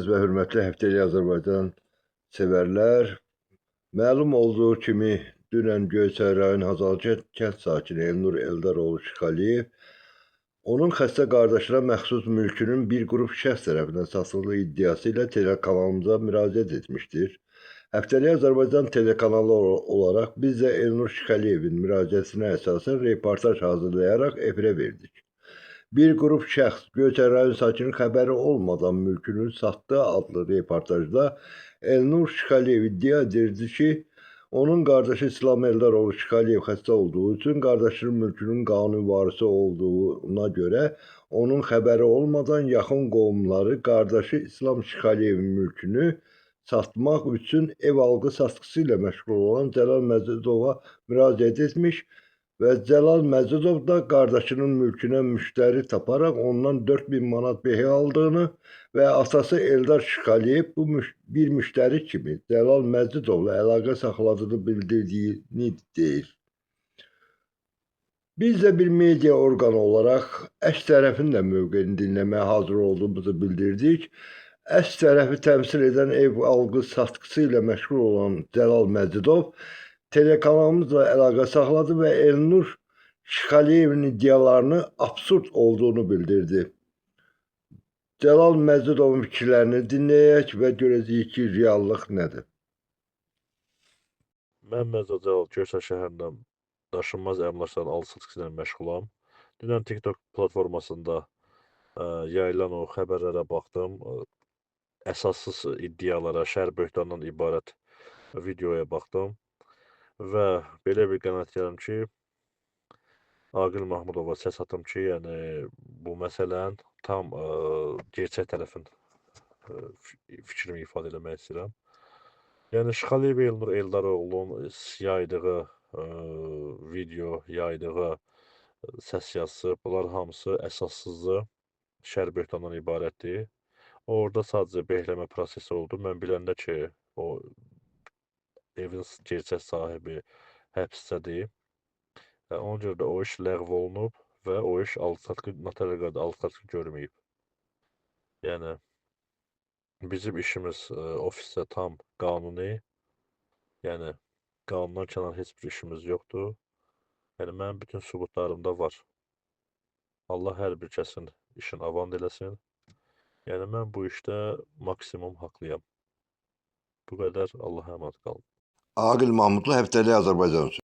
Əziz və hörmətli Həftəlik Azərbaycan sevərlər, məlum olduğu kimi dünən Göyçay rayon Hazalkənd kənd sakini Elnur Eldaroğlu Şıxəliyev, onun xəstə qardaşına məxsus mülkünün bir qrup şəxs tərəfindən satıldığı iddiası ilə telekanalımıza müraciət etmişdir. Həftəlik Azərbaycan telekanalı olaraq biz də Elnur Şıxəliyevin müraciətinə əsasən reportaj hazırlayaraq efirə verdik. Bir qrup şəxs Göyçay rayon sakini xəbəri olmadan mülkünü satdığı adlı reportajda Elnur Şıxəliyev iddia edirdi ki, onun qardaşı İslam Eldaroğlu Şıxəliyev xəstə olduğu üçün qardaşının mülkünün qanuni varisi olduğuna görə onun xəbəri olmadan yaxın qohumları qardaşı İslam Şıxəliyevin mülkünü satmaq üçün ev alqı satqısı ilə məşğul olan Cəlal Məcidova müraciət etmiş və Cəlal Məcidov da qardaşının mülkünə müştəri taparaq ondan 4000 manat behi aldığını və atası Eldar Şıxəliyev bu bir müştəri kimi Cəlal Məcidovla əlaqə saxladığını bildirdiyini deyir. Biz də bir media orqanı olaraq əks tərəfin də mövqeyini dinləməyə hazır olduğumuzu bildirdik. Əks tərəfi təmsil edən ev alqı satqısı ilə məşğul olan Cəlal Məcidov telekanalımızla əlaqə saxladı və Elnur Şıxəliyevin iddialarını absurd olduğunu bildirdi. Cəlal Məcidovun fikirlərini dinləyək və görəcəyik ki, reallıq nədir? Mən Məzə Cəlal Göyçay şəhərindən daşınmaz əmlakların alış-satqısı ilə məşğulam. Dünən TikTok platformasında yayılan o xəbərlərə baxdım. Əsassız iddialara, şər böhtandan ibarət videoya baxdım və belə bir qənaət gəlirəm ki, Aqil Mahmudova səs atım ki, yəni bu məsələnin tam gerçək tərəfin fikrimi ifadə etmək istəyirəm. Yəni Şıxəliyev Elnur Eldaroğlu'nun yaydığı video, yaydığı səs yazısı, bunlar hamısı əsassızdır, şər böhtandan ibarətdir. Orada sadəcə behləmə prosesi oldu. Mən biləndə ki, o evin gerçək sahibi həbsdədir. Ona görə də o iş ləğv olunub və o iş notarial qaydada alış-satqı görməyib. Yəni bizim işimiz ofisdə tam qanuni, yəni qanundan kənar heç bir işimiz yoxdur. Yəni mənim bütün sübutlarım da var. Allah hər bir kəsin işini avan eləsin. Yəni mən bu işdə maksimum haqlıyam. Bu qədər, Allaha əmanət qalın. Aqil Mahmudlu Həftəlik Azərbaycan.